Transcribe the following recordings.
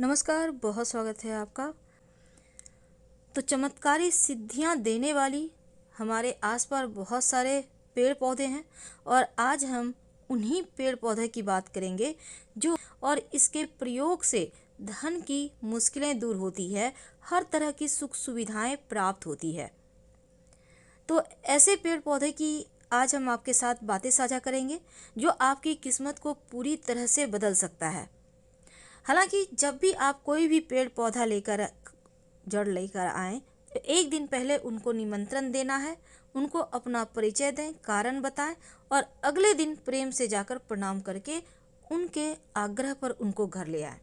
नमस्कार, बहुत स्वागत है आपका। तो चमत्कारी सिद्धियां देने वाली हमारे आसपास बहुत सारे पेड़ पौधे हैं और आज हम उन्हीं पेड़ पौधे की बात करेंगे जो और इसके प्रयोग से धन की मुश्किलें दूर होती है, हर तरह की सुख सुविधाएं प्राप्त होती है। तो ऐसे पेड़ पौधे की आज हम आपके साथ बातें साझा करेंगे जो आपकी किस्मत को पूरी तरह से बदल सकता है। हालांकि जब भी आप कोई भी पेड़ पौधा लेकर जड़ लेकर आएं तो एक दिन पहले उनको निमंत्रण देना है, उनको अपना परिचय दें, कारण बताएं और अगले दिन प्रेम से जाकर प्रणाम करके उनके आग्रह पर उनको घर ले आएं।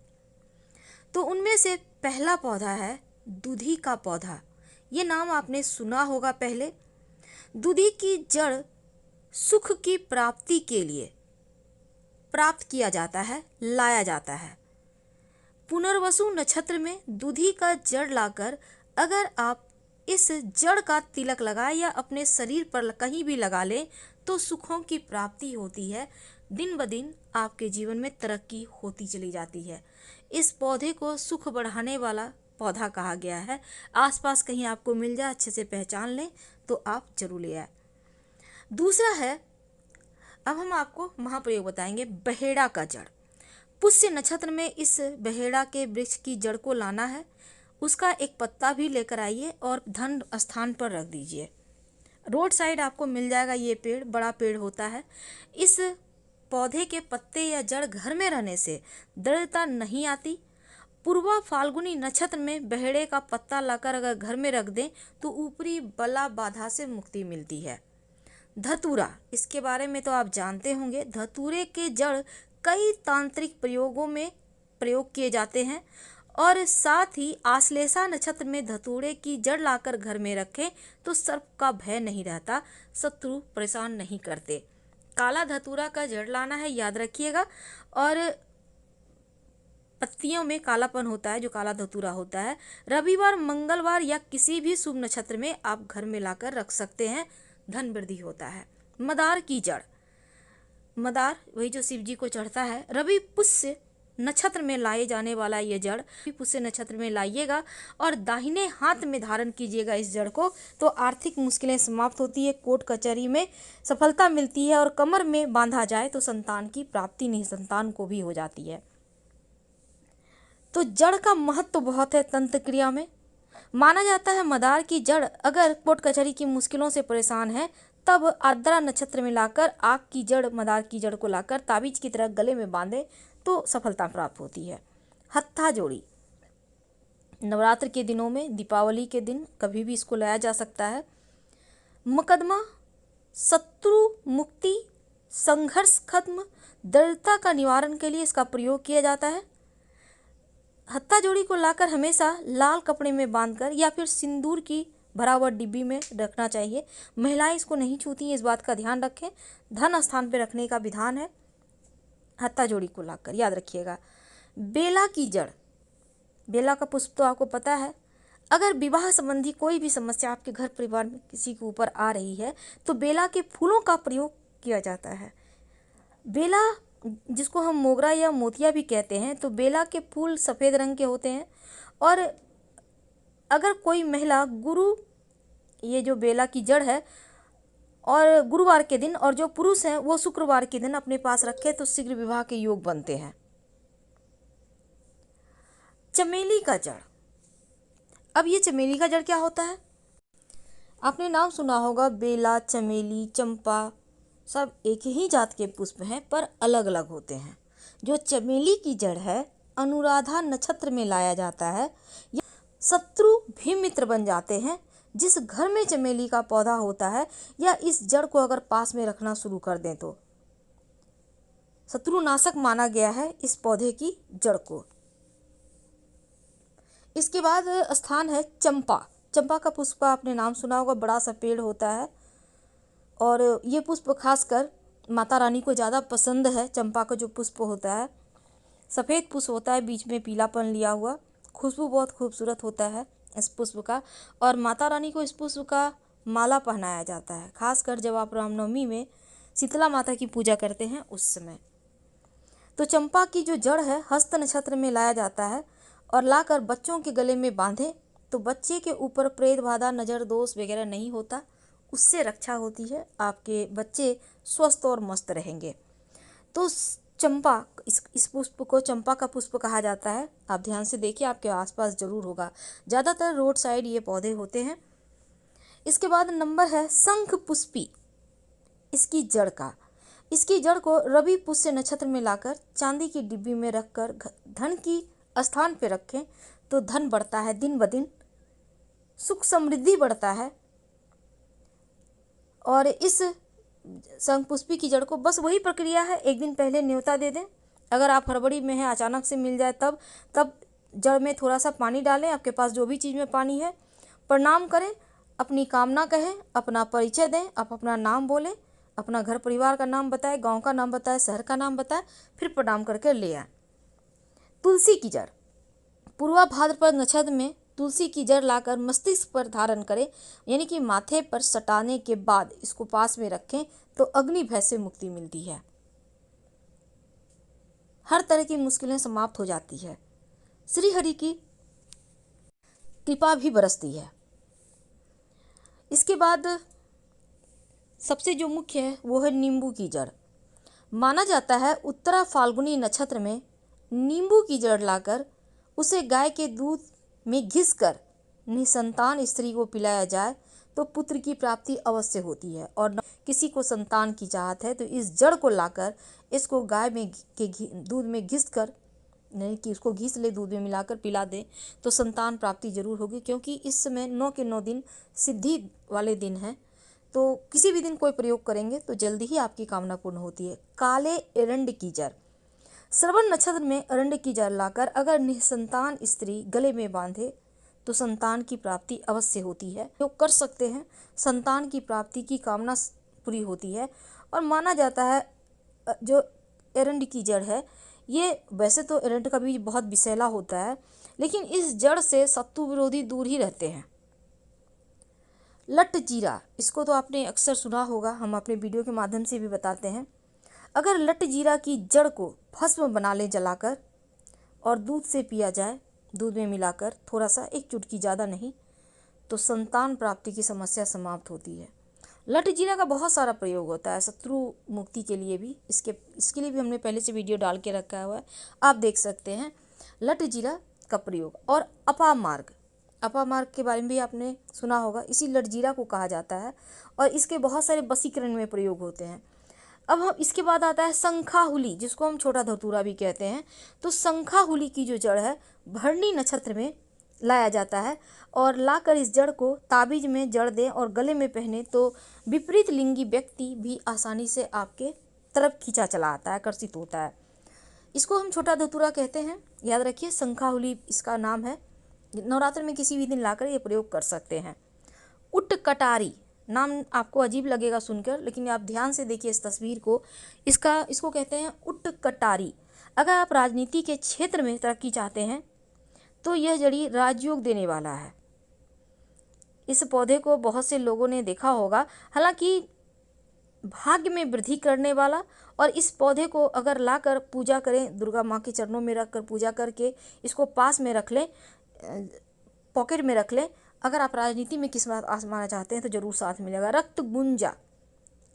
तो उनमें से पहला पौधा है दूधी का पौधा। ये नाम आपने सुना होगा पहले। दूधी की जड़ सुख की प्राप्ति के लिए प्राप्त किया जाता है, लाया जाता है। पुनर्वसु नक्षत्र में दूधी का जड़ लाकर अगर आप इस जड़ का तिलक लगाएं या अपने शरीर पर कहीं भी लगा लें तो सुखों की प्राप्ति होती है। दिन ब दिन आपके जीवन में तरक्की होती चली जाती है। इस पौधे को सुख बढ़ाने वाला पौधा कहा गया है। आसपास कहीं आपको मिल जाए, अच्छे से पहचान लें तो आप जरूर ले आए। दूसरा है, अब हम आपको महाप्रयोग बताएंगे, बहेड़ा का जड़। पुष्य नक्षत्र में इस बहेड़ा के वृक्ष की जड़ को लाना है, उसका एक पत्ता भी लेकर आइए और धन स्थान पर रख दीजिए। रोड साइड आपको मिल जाएगा ये पेड़, बड़ा पेड़ होता है। इस पौधे के पत्ते या जड़ घर में रहने से दृढ़ता नहीं आती। पूर्वा फाल्गुनी नक्षत्र में बहेड़े का पत्ता लाकर अगर घर में रख दें तो ऊपरी बला बाधा से मुक्ति मिलती है। धतूरा, इसके बारे में तो आप जानते होंगे। धतूरे के जड़ कई तांत्रिक प्रयोगों में प्रयोग किए जाते हैं और साथ ही आश्लेषा नक्षत्र में धतूरे की जड़ लाकर घर में रखें तो सर्प का भय नहीं रहता, शत्रु परेशान नहीं करते। काला धतूरा का जड़ लाना है, याद रखिएगा। और पत्तियों में कालापन होता है जो काला धतूरा होता है। रविवार, मंगलवार या किसी भी शुभ नक्षत्र में आप घर में लाकर रख सकते हैं, धन वृद्धि होता है। मदार की जड़, मदार वही जो शिव जी को चढ़ता है। रवि पुष्य नक्षत्र में लाए जाने वाला ये जड़ पुष्य नक्षत्र में लाइएगा और दाहिने हाथ में धारण कीजिएगा इस जड़ को, तो आर्थिक मुश्किलें समाप्त होती है, कोर्ट कचहरी में सफलता मिलती है और कमर में बांधा जाए तो संतान की प्राप्ति नहीं, संतान को भी हो जाती है। तो जड़ का महत्व तो बहुत है तंत्र क्रिया में। माना जाता है मदार की जड़ अगर कोर्ट कचहरी की मुश्किलों से परेशान है तब आर्द्रा नक्षत्र में लाकर आग की जड़, मदार की जड़ को लाकर ताबीज की तरह गले में बांधे तो सफलता प्राप्त होती है। हत्था जोड़ी, नवरात्र के दिनों में, दीपावली के दिन कभी भी इसको लाया जा सकता है। मुकदमा, शत्रु मुक्ति, संघर्ष खत्म, दृढ़ता का निवारण के लिए इसका प्रयोग किया जाता है। हत्था जोड़ी को लाकर हमेशा लाल कपड़े में बांधकर या फिर सिंदूर की भरा हुआ डिब्बी में रखना चाहिए। महिलाएं इसको नहीं छूती हैं, इस बात का ध्यान रखें। धन स्थान पर रखने का विधान है हत्था जोड़ी को लाकर, याद रखिएगा। बेला की जड़, बेला का पुष्प तो आपको पता है। अगर विवाह संबंधी कोई भी समस्या आपके घर परिवार में किसी के ऊपर आ रही है तो बेला के फूलों का प्रयोग किया जाता है। बेला, जिसको हम मोगरा या मोतिया भी कहते हैं, तो बेला के फूल सफ़ेद रंग के होते हैं। और अगर कोई महिला ये जो बेला की जड़ है और गुरुवार के दिन, और जो पुरुष हैं वो शुक्रवार के दिन अपने पास रखे तो शीघ्र विवाह के योग बनते हैं। चमेली का जड़, अब ये चमेली का जड़ क्या होता है? आपने नाम सुना होगा, बेला, चमेली, चंपा, सब एक ही जात के पुष्प हैं पर अलग अलग होते हैं। जो चमेली की जड़ है अनुराधा नक्षत्र में लाया जाता है। शत्रु भी मित्र बन जाते हैं। जिस घर में चमेली का पौधा होता है या इस जड़ को अगर पास में रखना शुरू कर दें तो शत्रुनाशक माना गया है इस पौधे की जड़ को। इसके बाद स्थान है चंपा। चंपा का पुष्प का आपने नाम सुना होगा, बड़ा सा पेड़ होता है और ये पुष्प खासकर माता रानी को ज़्यादा पसंद है। चंपा का जो पुष्प होता है सफ़ेद पुष्प होता है, बीच में पीलापन लिया हुआ, खुशबू बहुत खूबसूरत होता है इस पुष्प का। और माता रानी को इस पुष्प का माला पहनाया जाता है, खासकर जब आप रामनवमी में शीतला माता की पूजा करते हैं उस समय। तो चंपा की जो जड़ है हस्त नक्षत्र में लाया जाता है और लाकर बच्चों के गले में बांधें तो बच्चे के ऊपर प्रेत बाधा, नज़र दोष वगैरह नहीं होता, उससे रक्षा होती है, आपके बच्चे स्वस्थ और मस्त रहेंगे। तो चंपा, इस पुष्प को चंपा का पुष्प कहा जाता है। आप ध्यान से देखिए, आपके आसपास जरूर होगा, ज़्यादातर रोड साइड ये पौधे होते हैं। इसके बाद नंबर है शंख पुष्पी। इसकी जड़ का, इसकी जड़ को रवि पुष्य नक्षत्र में लाकर चांदी की डिब्बी में रखकर धन की स्थान पे रखें तो धन बढ़ता है, दिन ब दिन सुख समृद्धि बढ़ता है। और इस शंख पुष्पी की जड़ को बस वही प्रक्रिया है, एक दिन पहले न्योता दे दें। अगर आप हड़बड़ी में हैं, अचानक से मिल जाए तब जड़ में थोड़ा सा पानी डालें, आपके पास जो भी चीज़ में पानी है, प्रणाम करें, अपनी कामना कहें, अपना परिचय दें, आप अपना नाम बोलें, अपना घर परिवार का नाम बताएं, गांव का नाम बताएं, शहर का नाम बताएं, फिर प्रणाम करके ले आएं। तुलसी की जड़, पूर्वा भाद्रपद नक्षत्र में तुलसी की जड़ लाकर मस्तिष्क पर धारण करें, यानी कि माथे पर सटाने के बाद इसको पास में रखें तो अग्नि भय से मुक्ति मिलती है, हर तरह की मुश्किलें समाप्त हो जाती है, श्री हरि की कृपा भी बरसती है। इसके बाद सबसे जो मुख्य है वो है नींबू की जड़। माना जाता है उत्तरा फाल्गुनी नक्षत्र में नींबू की जड़ लाकर उसे गाय के दूध में घिसकर निसंतान स्त्री को पिलाया जाए तो पुत्र की प्राप्ति अवश्य होती है। और किसी को संतान की चाहत है तो इस जड़ को लाकर इसको गाय में दूध में घिसकर, नहीं कि उसको घिस ले, दूध में मिलाकर पिला दें तो संतान प्राप्ति जरूर होगी, क्योंकि इस समय 9 के 9 दिन सिद्धि वाले दिन हैं। तो किसी भी दिन कोई प्रयोग करेंगे तो जल्दी ही आपकी कामना पूर्ण होती है। काले एरंड की जड़, श्रवण नक्षत्र में एरंड की जड़ लाकर अगर निसंतान स्त्री गले में बांधे तो संतान की प्राप्ति अवश्य होती है, जो कर सकते हैं, संतान की प्राप्ति की कामना पूरी होती है। और माना जाता है जो एरंड की जड़ है, ये वैसे तो एरंड का बीज बहुत विषैला होता है, लेकिन इस जड़ से शत्रु विरोधी दूर ही रहते हैं। लट जीरा, इसको तो आपने अक्सर सुना होगा, हम अपने वीडियो के माध्यम से भी बताते हैं। अगर लट जीरा की जड़ को भस्म बना ले जलाकर और दूध से पिया जाए, दूध में मिलाकर थोड़ा सा, एक चुटकी, ज़्यादा नहीं, तो संतान प्राप्ति की समस्या समाप्त होती है। लट जीरा का बहुत सारा प्रयोग होता है शत्रु मुक्ति के लिए भी, इसके लिए भी हमने पहले से वीडियो डाल के रखा हुआ है, आप देख सकते हैं लट जीरा का प्रयोग। और अपामार्ग, अपामार्ग के बारे में भी आपने सुना होगा, इसी लट जीरा को कहा जाता है और इसके बहुत सारे वशीकरण में प्रयोग होते हैं। अब हम इसके बाद आता है शंखाहुली, जिसको हम छोटा धतूरा भी कहते हैं। तो शंखाहुली की जो जड़ है भरणी नक्षत्र में लाया जाता है और लाकर इस जड़ को ताबीज में जड़ दें और गले में पहने तो विपरीत लिंगी व्यक्ति भी आसानी से आपके तरफ खींचा चला आता है, आकर्षित होता है। इसको हम छोटा धतूरा कहते हैं, याद रखिए, शंखाहुली इसका नाम है। नवरात्र में किसी भी दिन लाकर ये प्रयोग कर सकते हैं। उटकटारी, नाम आपको अजीब लगेगा सुनकर, लेकिन आप ध्यान से देखिए इस तस्वीर को, इसको कहते हैं उटकटारी। अगर आप राजनीति के क्षेत्र में तरक्की चाहते हैं तो यह जड़ी राजयोग देने वाला है। इस पौधे को बहुत से लोगों ने देखा होगा, हालांकि भाग्य में वृद्धि करने वाला। और इस पौधे को अगर लाकर पूजा करें, दुर्गा माँ के चरणों में रखकर पूजा करके इसको पास में रख लें, पॉकेट में रख लें। अगर आप राजनीति में किस्मत आजमाना चाहते हैं तो जरूर साथ मिलेगा। रक्त गुंजा,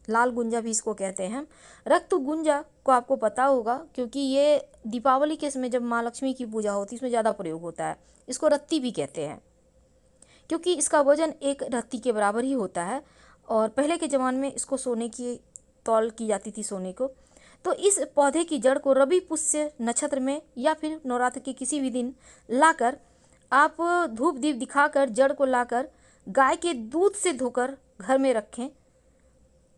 लाल गुंजा भी इसको कहते हैं। रक्त गुंजा को आपको पता होगा, क्योंकि ये दीपावली के समय जब माँ लक्ष्मी की पूजा होती है इसमें ज़्यादा प्रयोग होता है। इसको रत्ती भी कहते हैं, क्योंकि इसका वजन एक रत्ती के बराबर ही होता है। और पहले के ज़माने में इसको सोने की तौल की जाती थी, सोने को। तो इस पौधे की जड़ को रवि पुष्य नक्षत्र में या फिर नवरात्र के किसी भी दिन लाकर आप धूप दीप दिखाकर जड़ को लाकर गाय के दूध से धोकर घर में रखें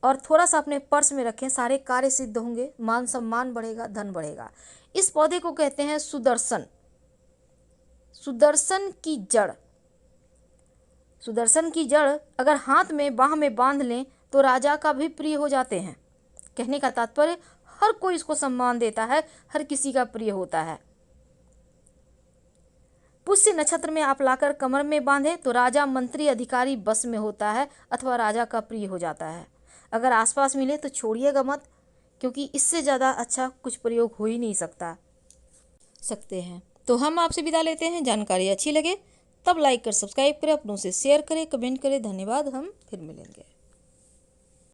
और थोड़ा सा अपने पर्स में रखें, सारे कार्य सिद्ध होंगे, मान सम्मान बढ़ेगा, धन बढ़ेगा। इस पौधे को कहते हैं सुदर्शन। सुदर्शन की जड़, सुदर्शन की जड़ अगर हाथ में बाह में बांध लें तो राजा का भी प्रिय हो जाते हैं। कहने का तात्पर्य, हर कोई इसको सम्मान देता है, हर किसी का प्रिय होता है। पुष्य नक्षत्र में आप लाकर कमर में बांधे तो राजा, मंत्री, अधिकारी बस में होता है अथवा राजा का प्रिय हो जाता है। अगर आसपास मिले तो छोड़िएगा मत, क्योंकि इससे ज़्यादा अच्छा कुछ प्रयोग हो ही नहीं सकते हैं। तो हम आपसे विदा लेते हैं। जानकारी अच्छी लगे तब लाइक कर सब्सक्राइब करें, अपनों से शेयर करें, कमेंट करें। धन्यवाद। हम फिर मिलेंगे।